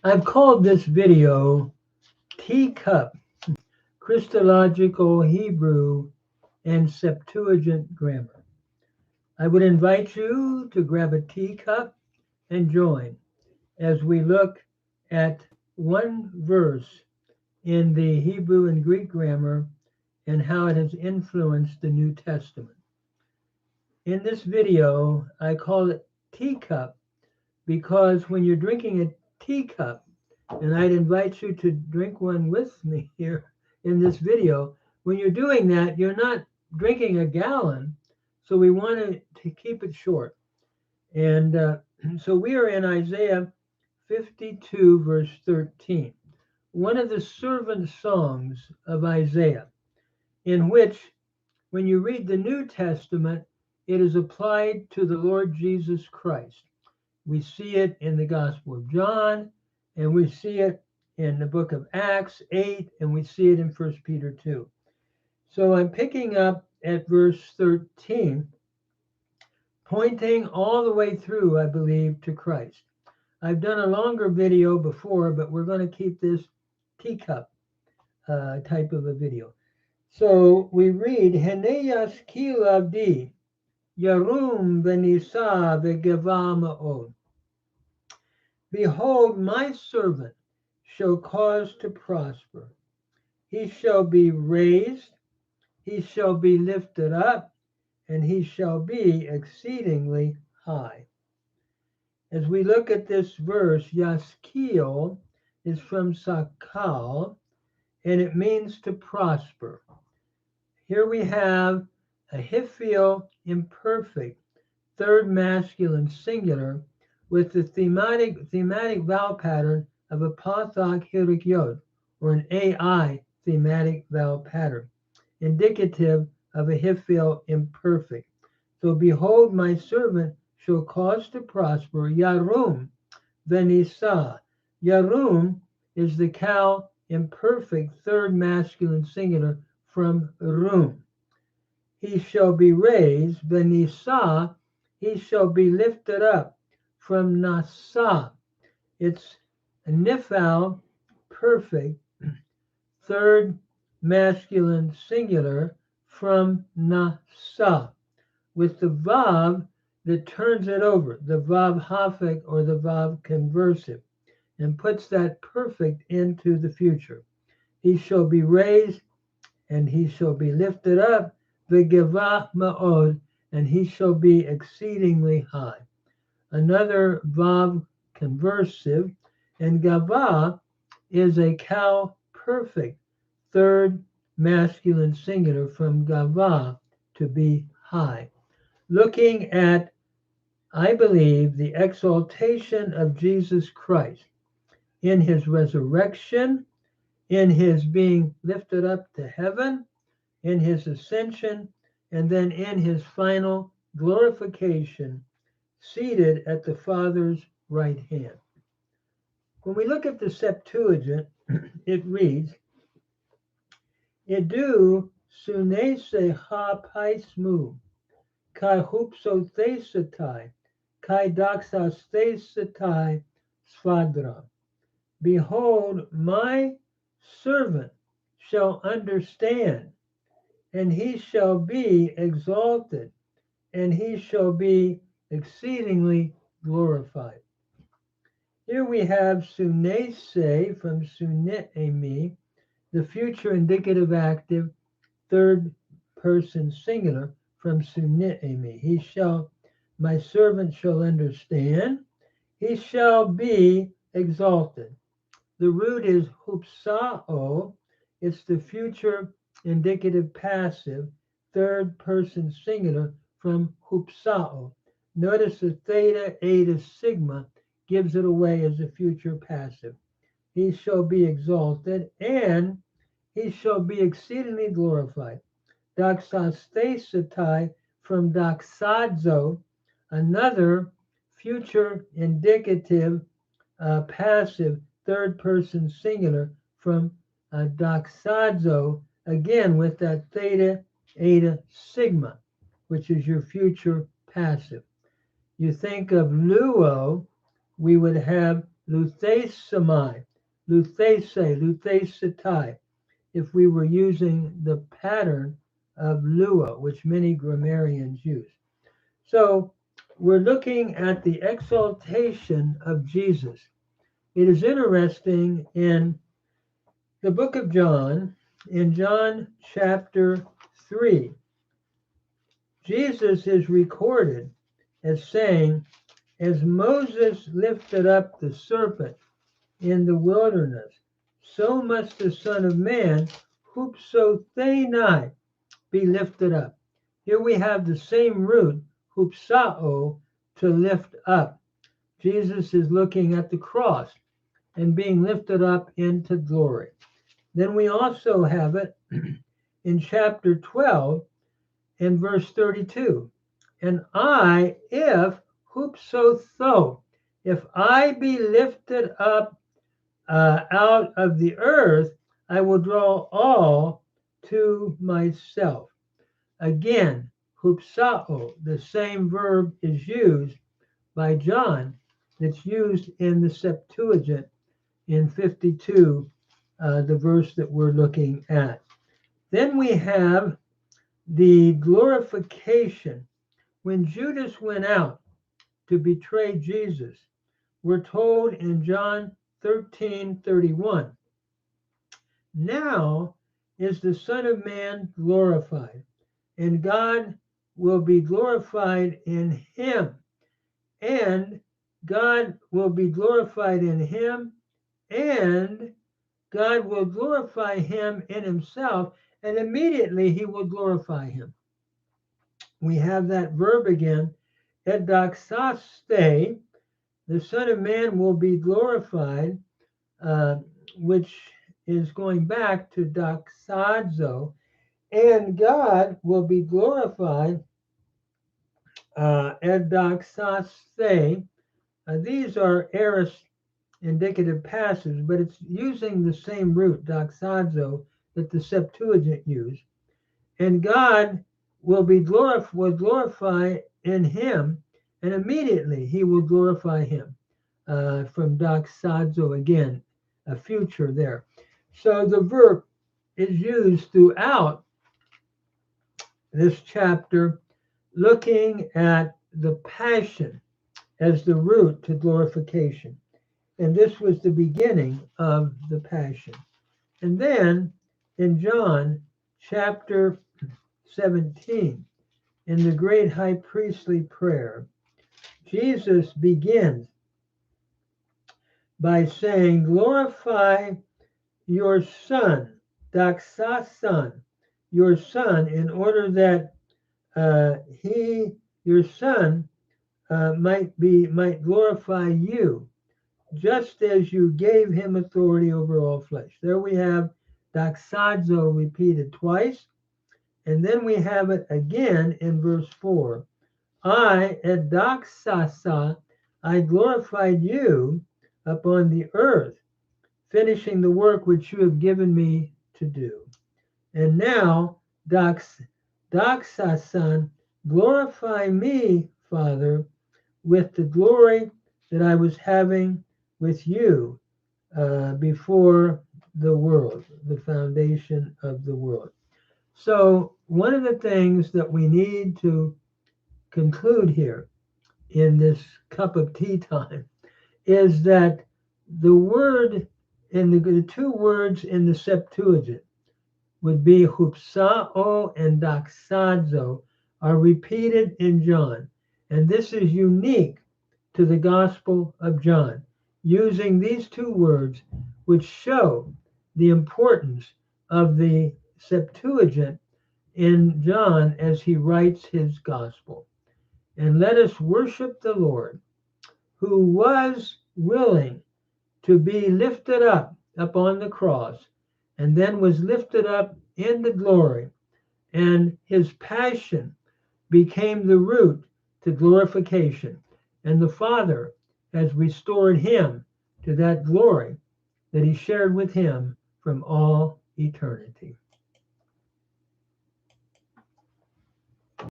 I've called this video Teacup, Christological Hebrew and Septuagint Grammar. I would invite you to grab a teacup and join as we look at one verse in the Hebrew and Greek grammar and how it has influenced the New Testament. In this video, I call it teacup because when you're drinking a teacup, and I'd invite you to drink one with me here in this video, when you're doing that, you're not drinking a gallon, so we want to keep it short. And so we are in Isaiah 52, verse 13, one of the servant songs of Isaiah, in which, when you read the New Testament, it is applied to the Lord Jesus Christ. We see it in the Gospel of John, and we see it in the book of Acts 8, and we see it in 1 Peter 2. So I'm picking up at verse 13, pointing all the way through, I believe, to Christ. I've done a longer video before, but we're going to keep this teacup type of a video. So we read, Heneyas kilavdi, yarum benisa vegeva ma'od. Behold, my servant shall cause to prosper. He shall be raised, he shall be lifted up, and he shall be exceedingly high. As we look at this verse, Yaskiel is from Sakal, and it means to prosper. Here we have a Hiphial imperfect, third masculine singular, with the thematic vowel pattern of a Pathak Hirik Yod, or an AI thematic vowel pattern, indicative of a Hiphial imperfect. So behold, my servant shall cause to prosper, Yarum Venisa. Yarum is the cow imperfect third masculine singular from Rum. He shall be raised, Venisa, he shall be lifted up, from Nasa. It's a Nifal perfect third masculine singular from Nasa, with the Vav that turns it over, the Vav Hafik or the Vav conversive, and puts that perfect into the future. He shall be raised, and he shall be lifted up, v'geva ma'od, and he shall be exceedingly high. Another Vav conversive, and Gava is a cow perfect, third masculine singular from Gava, to be high. Looking at, I believe, the exaltation of Jesus Christ in his resurrection, in his being lifted up to heaven, in his ascension, and then in his final glorification, seated at the Father's right hand. When we look at the Septuagint, it reads, Idu sunese ha paismu, kai hupso thesatai, kai doxas thesatai svadra. Behold, my servant shall understand, and he shall be exalted, and he shall be exceedingly glorified. Here we have sunese from suneemi, the future indicative active, third person singular from suneemi. He shall, my servant shall understand, he shall be exalted. The root is hupsao, it's the future indicative passive, third person singular from hupsao. Notice the theta, eta, sigma gives it away as a future passive. He shall be exalted, and he shall be exceedingly glorified. Doxasthesatai from doxazo, another future indicative passive, third person singular from doxazo, again with that theta, eta, sigma, which is your future passive. You think of luo, we would have luthesamai, luthese, luthesetai, if we were using the pattern of lua, which many grammarians use. So we're looking at the exaltation of Jesus. It is interesting in the book of John, in John chapter 3, Jesus is recorded as saying, as Moses lifted up the serpent in the wilderness, so must the Son of Man, hupsothenai, be lifted up. Here we have the same root, hupsao, to lift up. Jesus is looking at the cross and being lifted up into glory. Then we also have it in chapter 12 in verse 32. And I, if hupsotho, if I be lifted up out of the earth, I will draw all to myself. Again, hupsao, the same verb is used by John that's used in the Septuagint in 52, the verse that we're looking at. Then we have the glorification. When Judas went out to betray Jesus, we're told in John 13:31, now is the Son of Man glorified, and God will be glorified in him, and God will be glorified in him, and God will glorify him in himself, and immediately he will glorify him. We have that verb again, edoxaste, the Son of Man will be glorified, which is going back to doxazo, and God will be glorified, edoxaste. These are aorist indicative passives, but it's using the same root, doxazo, that the Septuagint used. And God will glorify in him, and immediately he will glorify him. From doxazo again, a future there. So the verb is used throughout this chapter, looking at the passion as the root to glorification. And this was the beginning of the passion. And then in John chapter 17, in the great high priestly prayer, Jesus begins by saying, glorify your Son, doxasan, your Son, in order that your Son, might glorify you, just as you gave him authority over all flesh. There we have doxazo repeated twice, and then we have it again in verse 4. I, edoxasa, I glorified you upon the earth, finishing the work which you have given me to do. And now, doxasan, glorify me, Father, with the glory that I was having with you before the world, the foundation of the world. So one of the things that we need to conclude here in this cup of tea time is that the word in the two words in the Septuagint would be hupsao and doxazo are repeated in John. And this is unique to the Gospel of John, using these two words, which show the importance of the Septuagint in John as he writes his Gospel. And let us worship the Lord, who was willing to be lifted up upon the cross, and then was lifted up in the glory, and his passion became the root to glorification, and the Father has restored him to that glory that he shared with him from all eternity.